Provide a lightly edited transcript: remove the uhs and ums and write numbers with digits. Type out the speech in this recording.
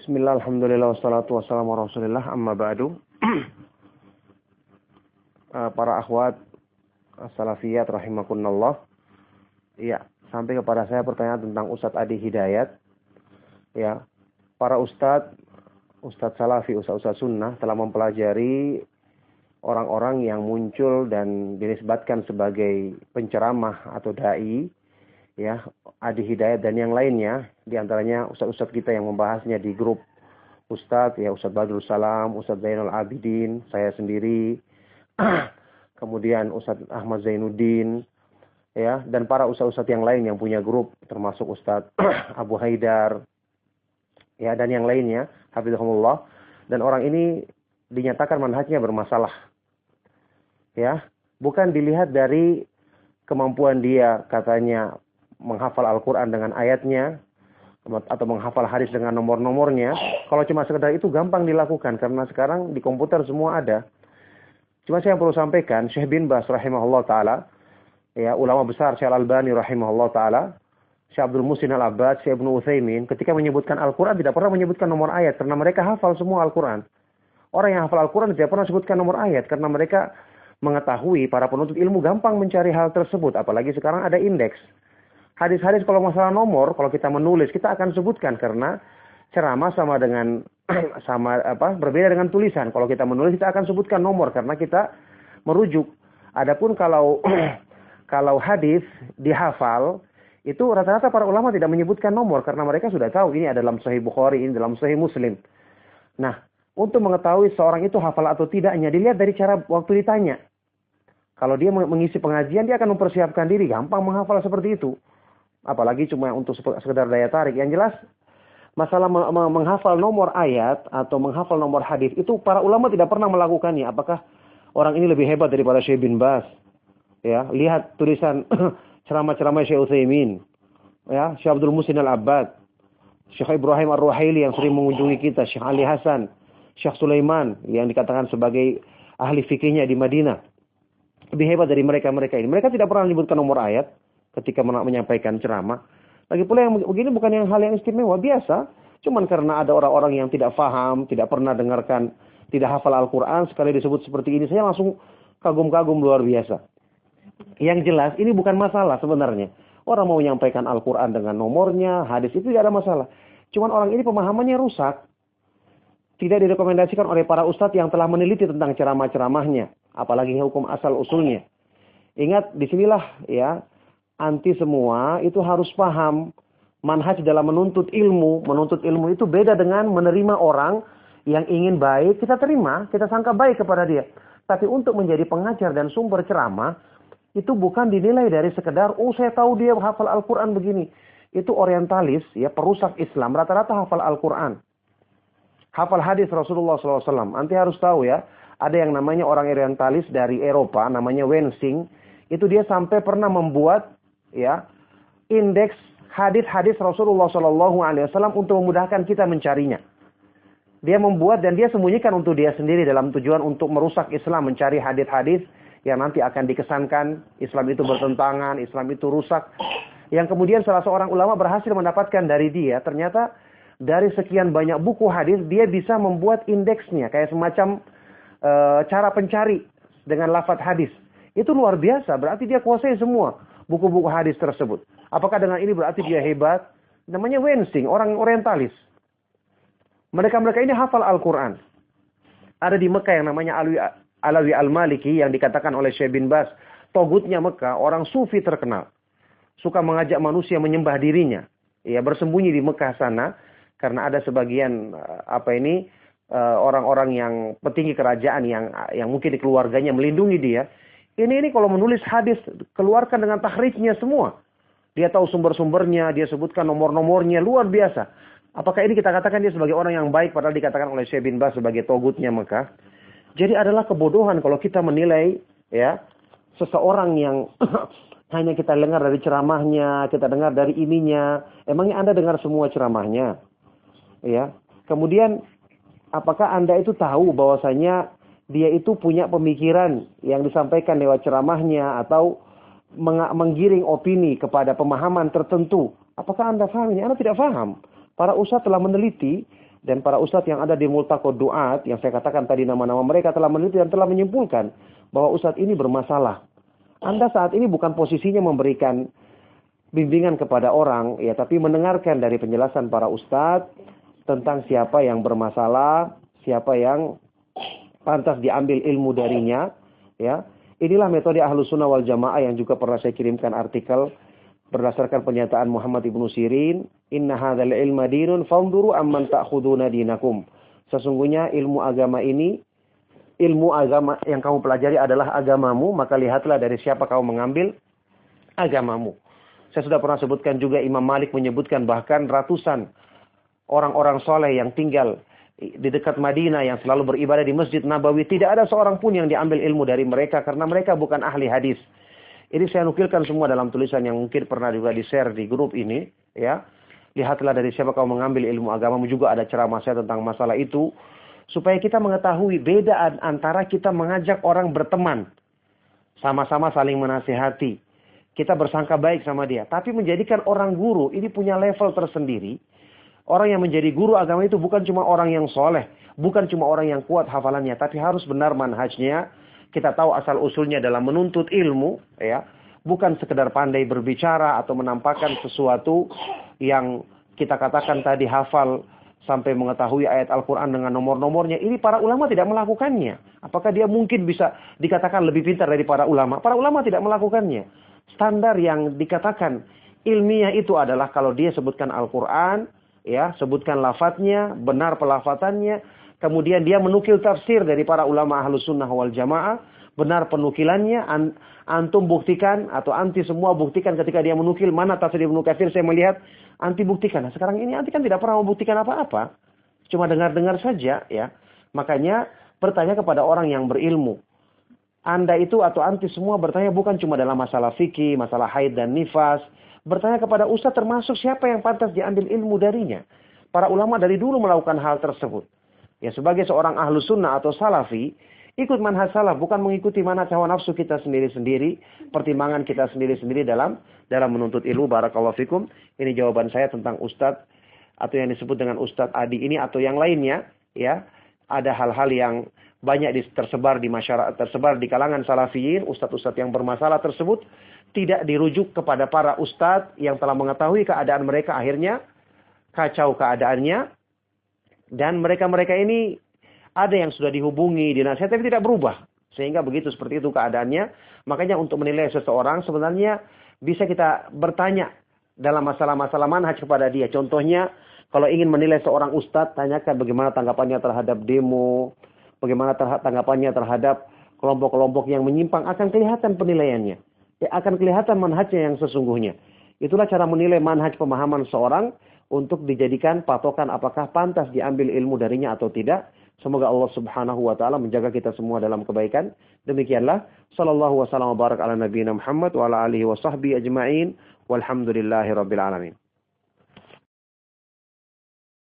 Bismillah, alhamdulillah, wassalatu wassalamu ala rasulillah, amma ba'du. Para akhwat salafiyat rahimakunallah. Ya, sampai kepada saya pertanyaan tentang Ustadz Adi Hidayat. Ya, para ustadz salafi, ustadz sunnah telah mempelajari orang-orang yang muncul dan dinisbatkan sebagai penceramah atau dai, ya, Adi Hidayat dan yang lainnya, di antaranya ustadz-ustadz kita yang membahasnya di grup ustadz, ya, Ustadz Badrul Salam, Ustadz Zainal Abidin, saya sendiri, kemudian Ustadz Ahmad Zainuddin, ya, dan para ustadz-ustadz yang lain yang punya grup, termasuk Ustadz Abu Haidar, ya, dan yang lainnya, hafizahumullah. Dan orang ini dinyatakan manhajnya bermasalah, ya, bukan dilihat dari kemampuan dia, katanya menghafal Al-Quran dengan ayatnya, atau menghafal hadis dengan nomor-nomornya. Kalau cuma sekedar itu gampang dilakukan, karena sekarang di komputer semua ada. Cuma saya yang perlu sampaikan, Syekh bin Baz rahimahullah ta'ala, ya, ulama besar, Syekh Al-Albani rahimahullah ta'ala, Syekh Abdul Muhsin Al-Abbad, Syekh Ibnu Utsaimin, ketika menyebutkan Al-Quran tidak pernah menyebutkan nomor ayat, karena mereka hafal semua Al-Quran. Orang yang hafal Al-Quran tidak pernah sebutkan nomor ayat, karena mereka mengetahui, para penuntut ilmu gampang mencari hal tersebut, apalagi sekarang ada indeks. Hadis-hadis kalau masalah nomor, kalau kita menulis, kita akan sebutkan, karena ceramah sama dengan berbeda dengan tulisan. Kalau kita menulis, kita akan sebutkan nomor karena kita merujuk. Adapun kalau kalau hadis dihafal, itu rata-rata para ulama tidak menyebutkan nomor karena mereka sudah tahu ini ada dalam Sahih Bukhari, ini dalam Sahih Muslim. Nah, untuk mengetahui seorang itu hafal atau tidaknya dilihat dari cara waktu ditanya. Kalau dia mengisi pengajian, dia akan mempersiapkan diri, gampang menghafal seperti itu. Apalagi cuma untuk sekedar daya tarik. Yang jelas, masalah menghafal nomor ayat atau menghafal nomor hadis itu para ulama tidak pernah melakukannya. Apakah orang ini lebih hebat daripada Syekh bin Baz? Ya, lihat tulisan ceramah-ceramah Syekh Utsaimin, ya, Syekh Abdul Muhsin Al-Abbad, Syekh Ibrahim Ar-Ruhaili yang sering mengunjungi kita, Syekh Ali Hasan, Syekh Sulaiman yang dikatakan sebagai ahli fikihnya di Madinah. Lebih hebat dari mereka-mereka ini. Mereka tidak pernah menyebutkan nomor ayat ketika menyampaikan ceramah. Lagi pula yang begini bukan yang hal yang istimewa, biasa. Cuman karena ada orang-orang yang tidak faham, tidak pernah dengarkan, tidak hafal Al-Quran, sekali disebut seperti ini, saya langsung kagum-kagum luar biasa. Yang jelas, ini bukan masalah sebenarnya. Orang mau menyampaikan Al-Quran dengan nomornya, hadis itu tidak ada masalah. Cuman orang ini pemahamannya rusak. Tidak direkomendasikan oleh para ustadz yang telah meneliti tentang ceramah-ceramahnya. Apalagi hukum asal usulnya. Ingat, disinilah, ya, anti semua itu harus paham manhaj dalam menuntut ilmu. Menuntut ilmu itu beda dengan menerima orang yang ingin baik, kita terima, kita sangka baik kepada dia. Tapi untuk menjadi pengajar dan sumber ceramah, itu bukan dinilai dari sekedar, oh saya tahu dia hafal Al-Quran begini. Itu orientalis, ya, perusak Islam, rata-rata hafal Al-Quran. Hafal hadis Rasulullah SAW. Nanti harus tahu, ya, ada yang namanya orang orientalis dari Eropa, namanya Wensing. Itu dia sampai pernah membuat, ya, indeks hadis-hadis Rasulullah SAW untuk memudahkan kita mencarinya. Dia membuat dan dia sembunyikan untuk dia sendiri dalam tujuan untuk merusak Islam, mencari hadis-hadis yang nanti akan dikesankan Islam itu bertentangan, Islam itu rusak. Yang kemudian salah seorang ulama berhasil mendapatkan dari dia, ternyata dari sekian banyak buku hadis dia bisa membuat indeksnya kayak semacam cara pencari dengan lafaz hadis. Itu luar biasa, berarti dia kuasai semua buku-buku hadis tersebut. Apakah dengan ini berarti dia hebat? Namanya Wensing, orang orientalis. Mereka-mereka ini hafal Al-Quran. Ada di Mekah yang namanya Alawi Al-Maliki yang dikatakan oleh Syekh bin Baz, togutnya Mekah, orang sufi terkenal. Suka mengajak manusia menyembah dirinya. Ya, bersembunyi di Mekah sana karena ada sebagian orang-orang yang petinggi kerajaan yang mungkin di keluarganya melindungi dia. Ini kalau menulis hadis, keluarkan dengan tahrijnya semua. Dia tahu sumber-sumbernya, dia sebutkan nomor-nomornya, luar biasa. Apakah ini kita katakan dia sebagai orang yang baik, padahal dikatakan oleh Syekh bin Baz sebagai togutnya Mekah? Jadi adalah kebodohan kalau kita menilai, ya, seseorang yang hanya kita dengar dari ceramahnya, kita dengar dari ininya. Emangnya Anda dengar semua ceramahnya? Ya. Kemudian, apakah Anda itu tahu bahwasanya dia itu punya pemikiran yang disampaikan lewat ceramahnya atau menggiring opini kepada pemahaman tertentu? Apakah Anda paham ini? Anda tidak paham. Para ustadz telah meneliti Dan para ustadz yang ada di Multaqo Duat, yang saya katakan tadi nama-nama mereka telah meneliti dan telah menyimpulkan bahwa ustadz ini bermasalah. Anda saat ini bukan posisinya memberikan bimbingan kepada orang, ya, tapi mendengarkan dari penjelasan para ustadz tentang siapa yang bermasalah, siapa yang pantas diambil ilmu darinya, ya. Inilah metode Ahlus Sunnah wal Jamaah yang juga pernah saya kirimkan artikel berdasarkan pernyataan Muhammad ibnu Sirin, inna hadzal ilma dinun fanzuru amman ta'khuduna dinakum. Sesungguhnya ilmu agama ini, ilmu agama yang kamu pelajari adalah agamamu, maka lihatlah dari siapa kamu mengambil agamamu. Saya sudah pernah sebutkan juga, Imam Malik menyebutkan bahkan ratusan orang-orang soleh yang tinggal di dekat Madinah yang selalu beribadah di Masjid Nabawi, tidak ada seorang pun yang diambil ilmu dari mereka karena mereka bukan ahli hadis. Ini saya nukilkan semua dalam tulisan yang mungkin pernah juga di-share di grup ini, ya. Lihatlah dari siapa kau mengambil ilmu agamamu, juga ada ceramah saya tentang masalah itu. Supaya kita mengetahui beda antara kita mengajak orang berteman, sama-sama saling menasihati, kita bersangka baik sama dia. Tapi menjadikan orang guru, ini punya level tersendiri. Orang yang menjadi guru agama itu bukan cuma orang yang soleh, bukan cuma orang yang kuat hafalannya, tapi harus benar manhajnya. Kita tahu asal-usulnya dalam menuntut ilmu, ya, bukan sekedar pandai berbicara atau menampakkan sesuatu yang kita katakan tadi hafal sampai mengetahui ayat Al-Quran dengan nomor-nomornya. Ini para ulama tidak melakukannya. Apakah dia mungkin bisa dikatakan lebih pintar dari para ulama? Para ulama tidak melakukannya. Standar yang dikatakan ilmiah itu adalah kalau dia sebutkan Al-Quran, ya, sebutkan lafadznya, benar pelafatannya. Kemudian dia menukil tafsir dari para ulama Ahlus Sunnah wal Jamaah, benar penukilannya. Antum buktikan atau anti semua buktikan ketika dia menukil mana tafsir Ibnu Katsir, saya melihat anti buktikan. Nah, sekarang ini anti kan tidak pernah membuktikan apa-apa, cuma dengar-dengar saja, ya. Makanya bertanya kepada orang yang berilmu. Anda itu atau anti semua bertanya bukan cuma dalam masalah fikih, masalah haid dan nifas. Bertanya kepada ustaz termasuk siapa yang pantas diambil ilmu darinya. Para ulama dari dulu melakukan hal tersebut. Ya, sebagai seorang ahlu sunnah atau salafi, ikut manhaj salaf, bukan mengikuti manhaj hawa nafsu kita sendiri-sendiri, pertimbangan kita sendiri-sendiri dalam menuntut ilmu. Barakallahu fikum. Ini jawaban saya tentang ustadz atau yang disebut dengan Ustadz Adi ini atau yang lainnya, ya. Ada hal-hal yang banyak tersebar di masyarakat, tersebar di kalangan salafiyin, ustadz-ustadz yang bermasalah tersebut tidak dirujuk kepada para ustadz yang telah mengetahui keadaan mereka, akhirnya kacau keadaannya. Dan mereka-mereka ini ada yang sudah dihubungi, dinasihat, tapi tidak berubah. Sehingga begitu seperti itu keadaannya. Makanya untuk menilai seseorang sebenarnya bisa kita bertanya dalam masalah-masalah manhaj kepada dia. Contohnya, kalau ingin menilai seorang ustadz, tanyakan bagaimana tanggapannya terhadap demo, bagaimana tanggapannya terhadap kelompok-kelompok yang menyimpang, akan kelihatan penilaiannya. Ya, akan kelihatan manhajnya yang sesungguhnya. Itulah cara menilai manhaj pemahaman seorang untuk dijadikan patokan apakah pantas diambil ilmu darinya atau tidak. Semoga Allah Subhanahu wa taala menjaga kita semua dalam kebaikan. Demikianlah, sallallahu wasallam wa barak ala nabiyina Muhammad wa ala alihi wa sahbihi ajma'in. Walhamdulillahirabbil alamin.